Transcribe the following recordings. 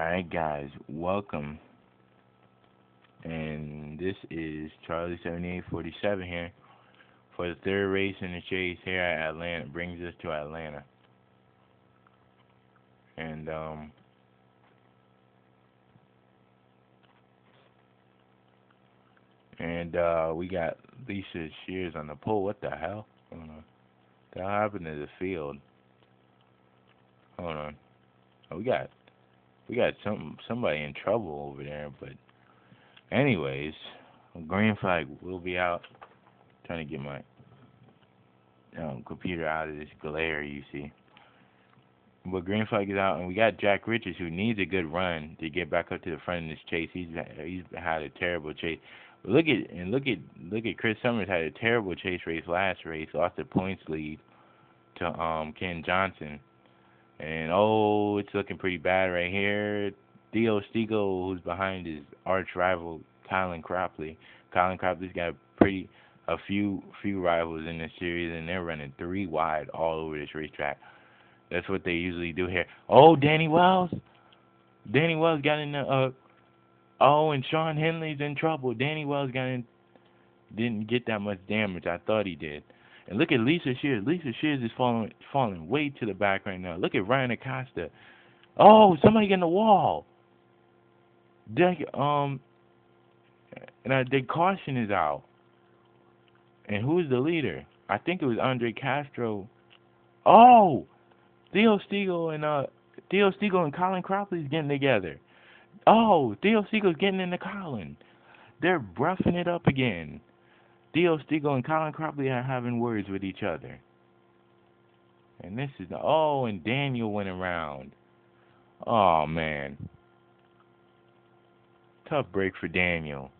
Alright guys, welcome. And this is Charlie 7847 here for the third race in the chase here at Atlanta. Brings us to Atlanta. And we got Lisa Shears on the pole. What the hell? Hold on. What happened to the field? Hold on. Oh, we got somebody in trouble over there, but anyways, green flag will be out. Trying to get my computer out of this glare you see. But green flag is out, and we got Jack Richards, who needs a good run to get back up to the front in this chase. He's had a terrible chase. Look at Chris Summers had a terrible chase race last race, lost the points lead to Ken Johnson, and it's looking pretty bad right here. Theo Stigo, who's behind his arch rival Colin Cropley. Colin Cropley's got a few rivals in this series, and they're running 3 wide all over this racetrack. That's what they usually do here. Oh, Danny Wells. Danny Wells got in the and Shawn Henley's in trouble. Danny Wells didn't get that much damage. I thought he did. And look at Lisa Shears. Lisa Shears is falling way to the back right now. Look at Ryan Acosta. Oh, somebody getting the wall. The caution is out. And who's the leader? I think it was Andre Castro. Oh, Theo Stigo and Colin Cropley's getting together. Oh, Theo Stigo's getting into Colin. They're roughing it up again. Theo Stigo and Colin Cropley are having words with each other. And this is and Daniel went around. Oh man. Tough break for Daniel.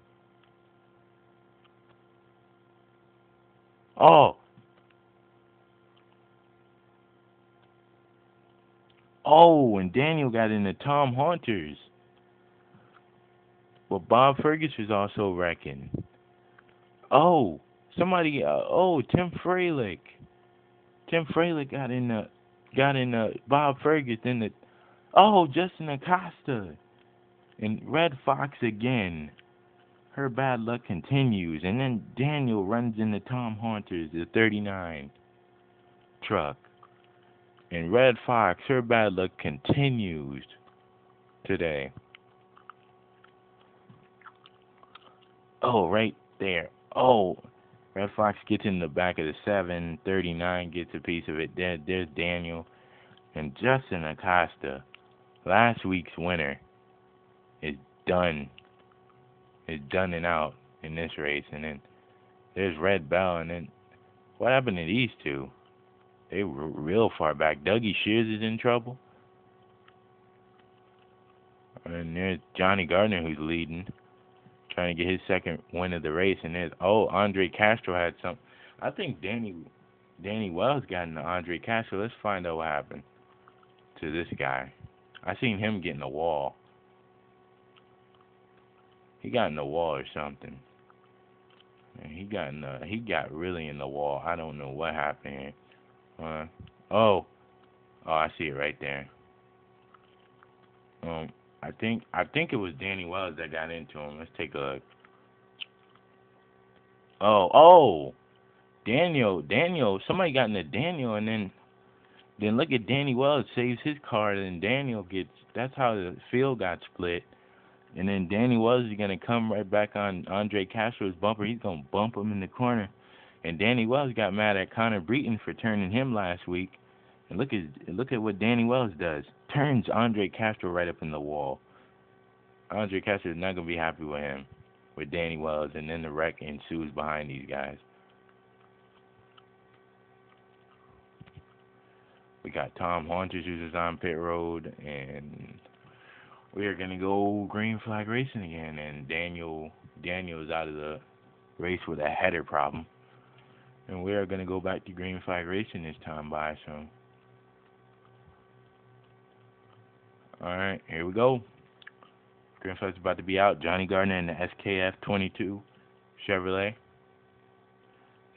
And Daniel got into Tom Haunters. Well, Bob Fergus was also wrecking. Somebody. Tim Froehlich. Tim Froehlich got in Bob Fergus in the. Justin Acosta. And Red Fox again. Her bad luck continues, and then Daniel runs into Tom Haunters, the 39 truck. And Red Fox, her bad luck continues today. Right there. Red Fox gets in the back of the 7, 39 gets a piece of it. There's Daniel. And Justin Acosta, last week's winner, is done. Is done and out in this race. And then there's Red Bell. And then what happened to these two? They were real far back. Dougie Shears is in trouble. And there's Jonny Gardner, who's leading, trying to get his second win of the race. And there's Andre Castro had some. I think Danny Wells got into Andre Castro. Let's find out what happened to this guy. I seen him get in the wall. He got in the wall or something. And he got really in the wall. I don't know what happened here. I see it right there. I think it was Danny Wells that got into him. Let's take a look. Daniel. Somebody got into Daniel, and then look at Danny Wells saves his car, and Daniel gets. That's how the field got split. And then Danny Wells is gonna come right back on Andre Castro's bumper. He's gonna bump him in the corner. And Danny Wells got mad at Connor Breton for turning him last week. And look at what Danny Wells does. Turns Andre Castro right up in the wall. Andre Castro is not gonna be happy with him, with Danny Wells, and then the wreck ensues behind these guys. We got Tom Haunters, who's on pit road, and we are gonna go green flag racing again. And Daniel is out of the race with a header problem. And we are going to go back to green flag racing this time by, so. Alright, here we go. Green flag's about to be out. Jonny Gardner in the SKF 22 Chevrolet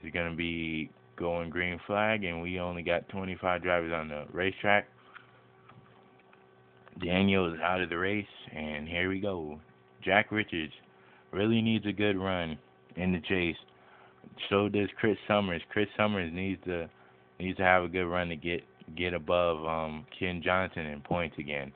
is going to be going green flag, and we only got 25 drivers on the racetrack. Daniel is out of the race, and here we go. Jack Richards really needs a good run in the chase. So does Chris Summers. Chris Summers needs to have a good run to get above Ken Johnson in points again.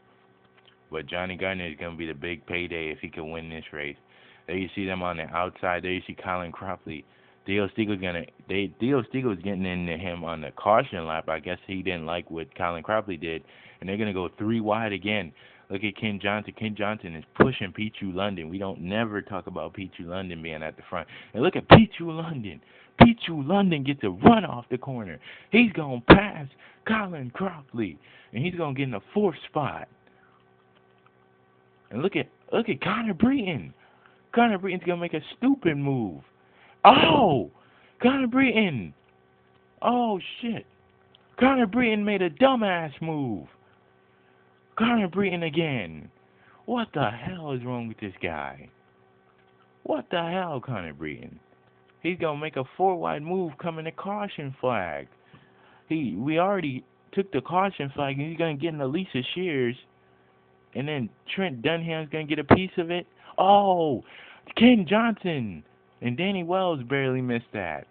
But Jonny Gardner is gonna be the big payday if he can win this race. There you see them on the outside. There you see Colin Cropley. Theo Stiegel's getting into him on the caution lap. I guess he didn't like what Colin Cropley did, and they're gonna go 3 wide again. Look at Ken Johnson. Ken Johnson is pushing Pichu London. We don't never talk about Pichu London being at the front. And look at Pichu London. Pichu London gets a run off the corner. He's gonna pass Colin Cropley, and he's gonna get in the 4th spot. And look at Connor Breton. Connor Breton's gonna make a stupid move. Oh, Connor Breton. Oh shit. Connor Breton made a dumbass move. Connor Breton again. What the hell is wrong with this guy? What the hell, Connor Breton? He's gonna make a 4 wide move coming to caution flag. We already took the caution flag, and he's gonna get in Alicia Shears. And then Trent Dunham's going to get a piece of it. Oh, Ken Johnson and Danny Wells barely missed that.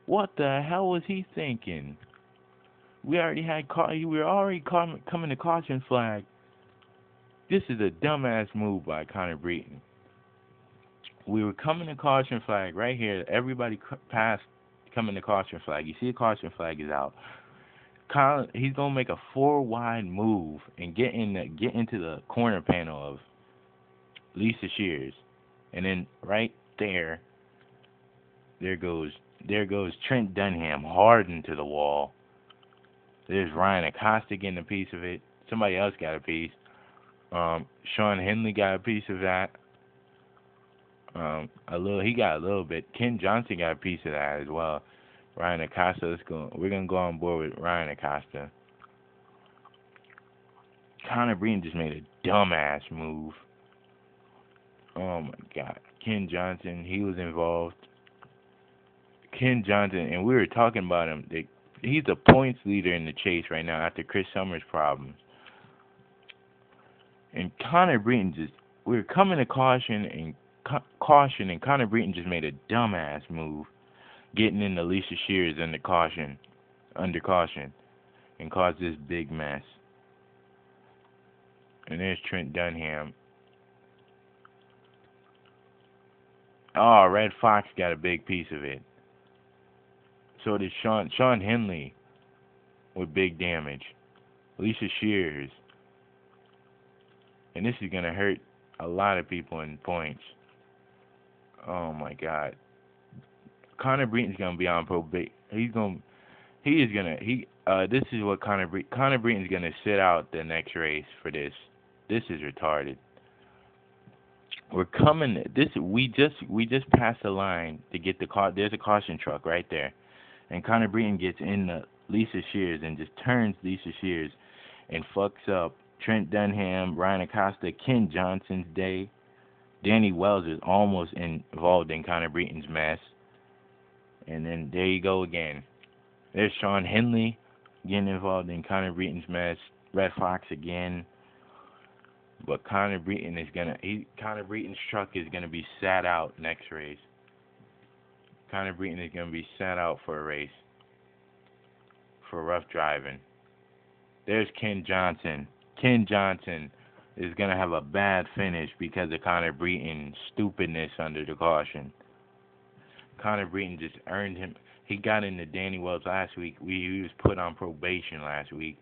What the hell was he thinking? We were already coming to caution flag. This is a dumbass move by Connor Breton. We were coming to caution flag right here. Everybody passed coming to caution flag. You see the caution flag is out. He's gonna make a 4 wide move and get into the corner panel of Lisa Shears, and then right there goes Trent Dunham hard into the wall. There's Ryan Acosta getting a piece of it. Somebody else got a piece. Shawn Henley got a piece of that. He got a little bit. Ken Johnson got a piece of that as well. Ryan Acosta, we're gonna go on board with Ryan Acosta. Connor Breton just made a dumbass move. Oh my God. Ken Johnson, he was involved. Ken Johnson, and we were talking about him. He's the points leader in the chase right now after Chris Summers' problems. And Connor Breton we were coming to caution, and Connor Breton just made a dumbass move, getting in Alicia Shears under caution, and caused this big mess. And there's Trent Dunham. Oh, Red Fox got a big piece of it. So did Shawn Henley with big damage. Alicia Shears. And this is going to hurt a lot of people in points. Oh my God. Connor Breton's gonna be on probation. This is what Connor Breton's gonna sit out the next race for this. This is retarded. We just passed the line to get the car. There's a caution truck right there, and Connor Breton gets in the Lisa Shears and just turns Lisa Shears and fucks up Trent Dunham, Ryan Acosta, Ken Johnson's day. Danny Wells is almost involved in Connor Breton's mess. And then there you go again. There's Shawn Henley getting involved in Connor Breton's mess. Red Fox again. But Connor Breton's truck is gonna be sat out next race. Connor Breton is gonna be sat out for a race for rough driving. There's Ken Johnson. Ken Johnson is gonna have a bad finish because of Connor Breton's stupidness under the caution. Connor Breton just earned him. He got into Danny Wells last week. He was put on probation last week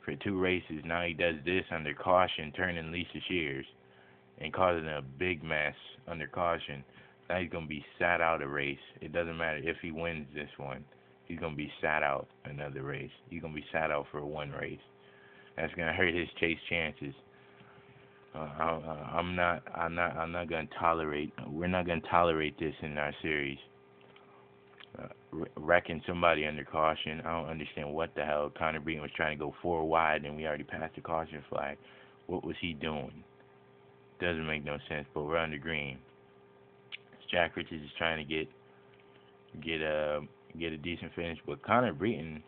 for 2 races. Now he does this under caution, turning Lisa Shears and causing a big mess under caution. Now he's going to be sat out a race. It doesn't matter if he wins this one. He's going to be sat out another race. He's going to be sat out for 1 race. That's going to hurt his chase chances. I'm not going to tolerate. We're not going to tolerate this in our series. Wrecking somebody under caution. I don't understand what the hell. Connor Breton was trying to go 4 wide, and we already passed the caution flag. What was he doing? Doesn't make no sense. But we're under green. Jack Richards is trying to get a decent finish, but Connor Breton,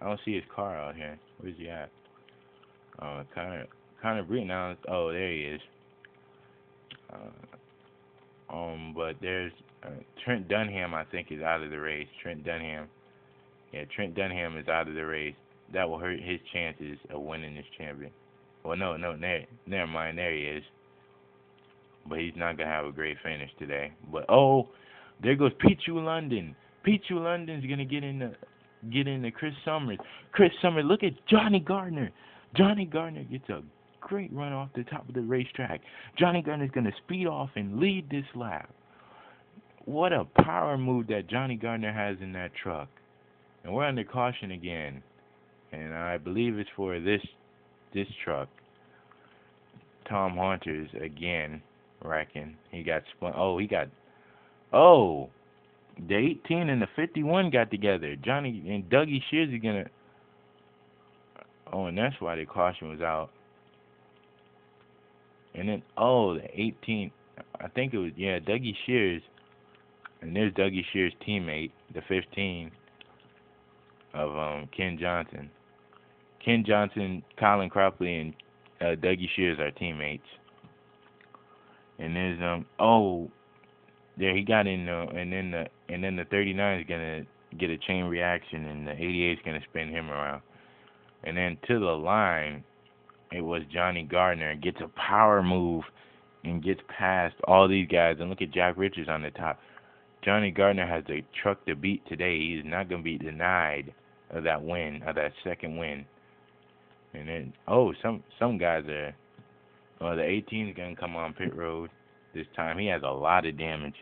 I don't see his car out here. Where's he at? Connor Britton now. Oh, there he is. But there's Trent Dunham. I think is out of the race. Trent Dunham. Yeah, Trent Dunham is out of the race. That will hurt his chances of winning this champion. Well, no, never mind. There he is. But he's not gonna have a great finish today. But oh, there goes Pichu London. Pichu London's gonna get into Chris Summers. Chris Summers, look at Jonny Gardner. Jonny Gardner gets a great run off the top of the racetrack. Jonny Gardner's gonna speed off and lead this lap. What a power move that Jonny Gardner has in that truck. And we're under caution again. And I believe it's for this truck. Tom Haunters again wrecking. He got spun. Oh, the 18 and the 51 got together. Johnny and Dougie Shears are gonna. Oh, and that's why the caution was out. And then the 18. I think it was Dougie Shears. And there's Dougie Shears' teammate, the 15 of Ken Johnson. Ken Johnson, Colin Cropley, and Dougie Shears are teammates. And there's there he got in and then the 39 is gonna get a chain reaction, and the 88 is gonna spin him around. And then to the line, it was Jonny Gardner gets a power move and gets past all these guys. And look at Jack Richards on the top. Jonny Gardner has a truck to beat today. He is not gonna be denied of that win, of that second win. And then some guys are. Well, the 18 is gonna come on pit road this time. He has a lot of damage.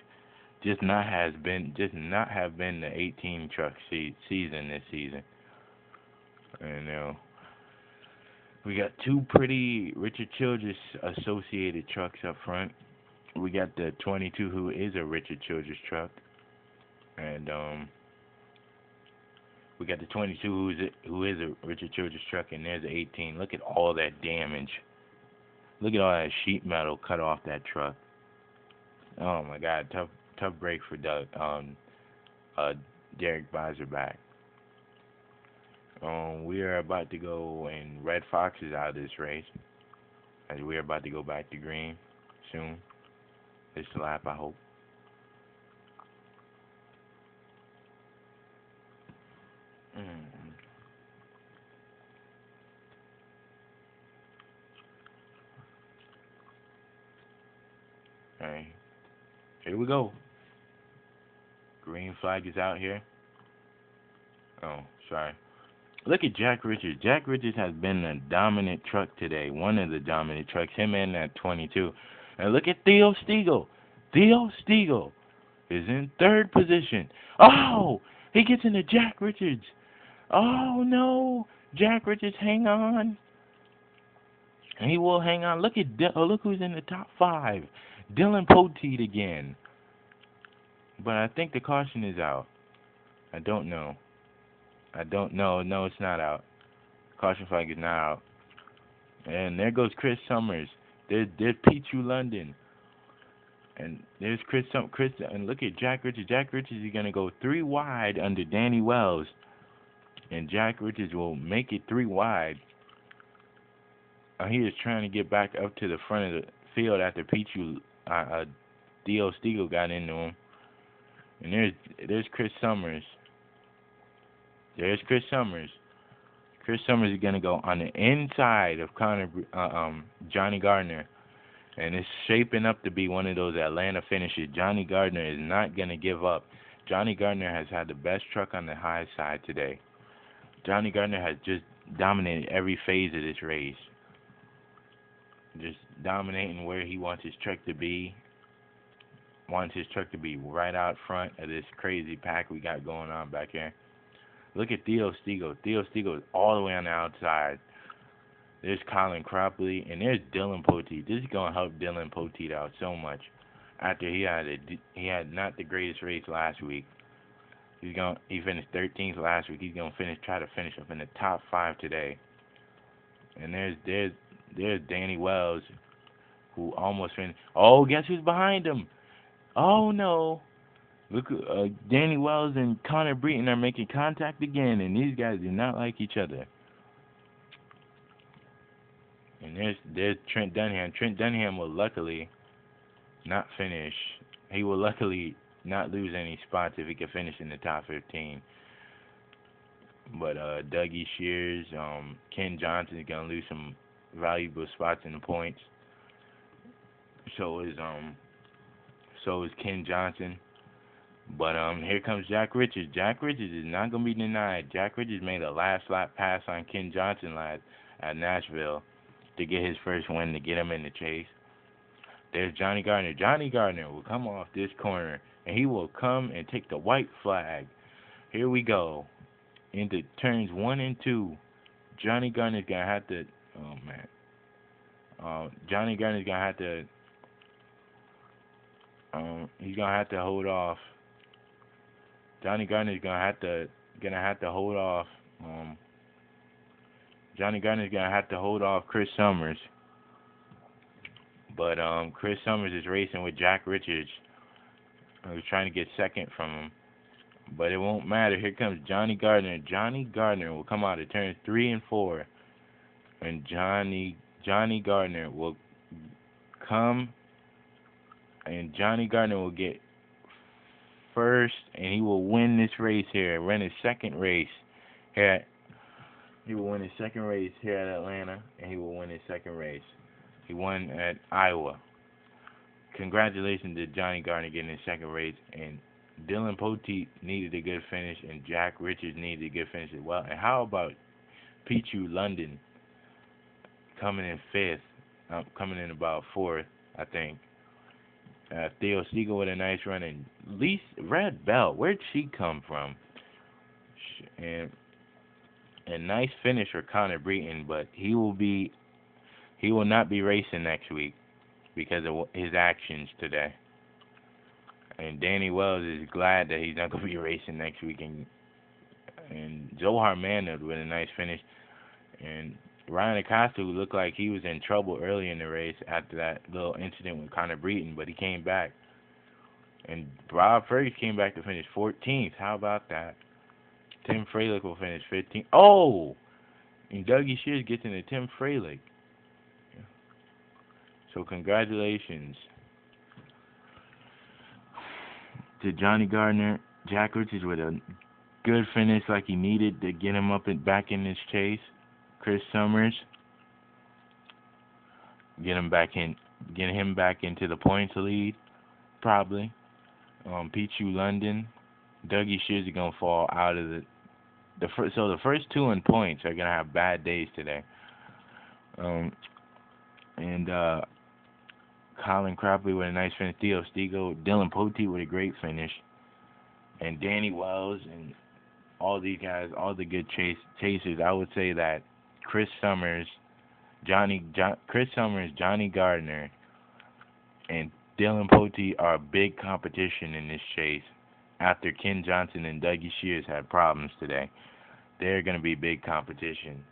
Just not have been the 18 truck season this season. And we got two pretty Richard Childress associated trucks up front. We got the 22 who is a Richard Childress truck, and we got the 22 who is a Richard Childress truck, and there's the 18. Look at all that damage. Look at all that sheet metal cut off that truck. Oh my God, tough break for Derek Beiserback. We are about to go, and Red Fox is out of this race, as we are about to go back to green soon. This lap, I hope. Alright, here we go. Green flag is out here. Oh, sorry. Look at Jack Richards. Jack Richards has been a dominant truck today. One of the dominant trucks. Him and that 22. And look at Theo Stiegel. Theo Stiegel is in third position. Oh, he gets into Jack Richards. Oh no, Jack Richards, hang on. And he will hang on. Look who's in the top 5. Dillon Poteet again. But I think the caution is out. I don't know. No, it's not out. Caution flag is not out. And there goes Chris Summers. There's Pichu London. And there's Chris, and look at Jack Richards. Jack Richards is going to go 3 wide under Danny Wells. And Jack Richards will make it 3 wide. He is trying to get back up to the front of the field after Pichu, Theo Stiegel got into him. And there's Chris Summers. There's Chris Summers. Chris Summers is going to go on the inside of Jonny Gardner. And it's shaping up to be one of those Atlanta finishes. Jonny Gardner is not going to give up. Jonny Gardner has had the best truck on the high side today. Jonny Gardner has just dominated every phase of this race. Just dominating where he wants his truck to be. Wants his truck to be right out front of this crazy pack we got going on back here. Look at Theo Stiegel. Theo Stiegel is all the way on the outside. There's Colin Cropley, and there's Dillon Poteet. This is going to help Dillon Poteet out so much. After he had not the greatest race last week. He finished 13th last week. He's going to try to finish up in the top 5 today. And there's Danny Wells, who almost finished. Oh, guess who's behind him? Oh no! Look, Danny Wells and Connor Britton are making contact again, and these guys do not like each other. And there's Trent Dunham. Trent Dunham will luckily not finish. He will luckily not lose any spots if he can finish in the top 15. But Dougie Shears, Ken Johnson is gonna lose some valuable spots in the points. So is Ken Johnson. But here comes Jack Richards. Jack Richards is not gonna be denied. Jack Richards made a last lap pass on Ken Johnson last at Nashville to get his first win to get him in the chase. There's Jonny Gardner. Jonny Gardner will come off this corner and he will come and take the white flag. Here we go. Into turns 1 and 2. Jonny Gardner's gonna have to Jonny Gardner's gonna have to he's gonna have to hold off. Jonny Gardner's gonna have to hold off. Jonny Gardner's gonna have to hold off Chris Summers. But Chris Summers is racing with Jack Richards, who's trying to get second from him. But it won't matter. Here comes Jonny Gardner. Jonny Gardner will come out of turns 3 and 4. And Jonny Gardner will come, and Jonny Gardner will get first, and he will win this race here. Run his second race here. He will win his second race here at Atlanta, and he will win his second race. He won at Iowa. Congratulations to Jonny Gardner getting his second race, and Dillon Poteet needed a good finish, and Jack Richards needed a good finish as well. And how about Pichu London coming in 5th, coming in about 4th, I think. Theo Siegel with a nice run, and Red Belt, where'd she come from? And a nice finish for Connor Breton, but he will not be racing next week because of his actions today. And Danny Wells is glad that he's not going to be racing next week. And Zohar Manad with a nice finish. And Ryan Acosta, who looked like he was in trouble early in the race after that little incident with Connor Breton, but he came back. And Rob Fergus came back to finish 14th. How about that? Tim Froehlich will finish 15th. Oh! And Dougie Shears gets into Tim Froehlich. So congratulations to Jonny Gardner. Jack Richards with a good finish like he needed to get him up and back in this chase. Chris Summers, get him back into the points lead, probably. Pichu London, Dougie Shears are gonna fall out of the first 2 in points are gonna have bad days today. Colin Crapley with a nice finish. Theo Stigo, Dillon Poteet with a great finish, and Danny Wells and all these guys, all the good chasers. I would say that Chris Summers, Jonny Gardner, and Dillon Poteet are big competition in this chase. After Ken Johnson and Dougie Shears had problems today, they're going to be big competition.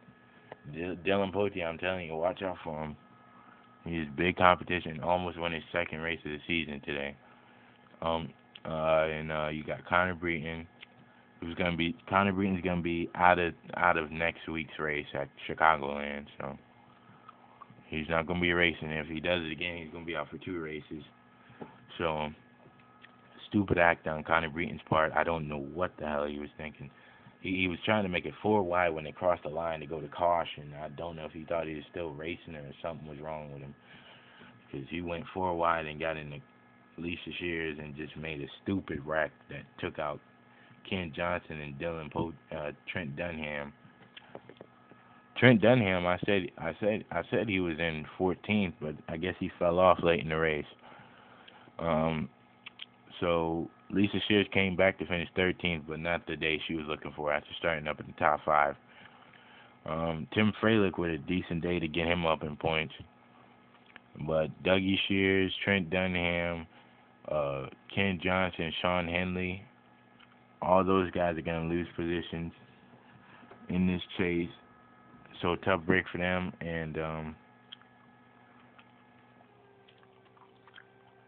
Dillon Poteet, I'm telling you, watch out for him. He's big competition. Almost won his second race of the season today. You got Connor Breton, Connor Breton's gonna be out of next week's race at Chicagoland, so he's not gonna be racing. If he does it again, he's gonna be out for 2 races. So stupid act on Connor Breton's part. I don't know what the hell he was thinking. He was trying to make it 4 wide when they crossed the line to go to caution. I don't know if he thought he was still racing or something was wrong with him, because he went 4 wide and got into Lisa Shears and just made a stupid wreck that took out Ken Johnson and Trent Dunham. Trent Dunham, I said he was in 14th, but I guess he fell off late in the race. So Lisa Shears came back to finish 13th, but not the day she was looking for after starting up in the top 5. Tim Froehlich with a decent day to get him up in points. But Dougie Shears, Trent Dunham, Ken Johnson, Shawn Henley, all those guys are going to lose positions in this chase. So tough break for them.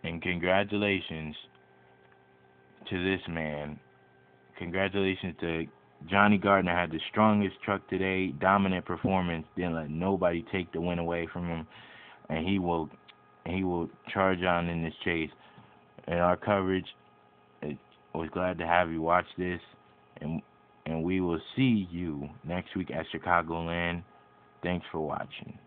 And congratulations to this man. Congratulations to Jonny Gardner had the strongest truck today, dominant performance, didn't let nobody take the win away from him, and he will charge on in this chase. And our coverage, it was glad to have you watch this, and we will see you next week at Chicagoland. Thanks for watching.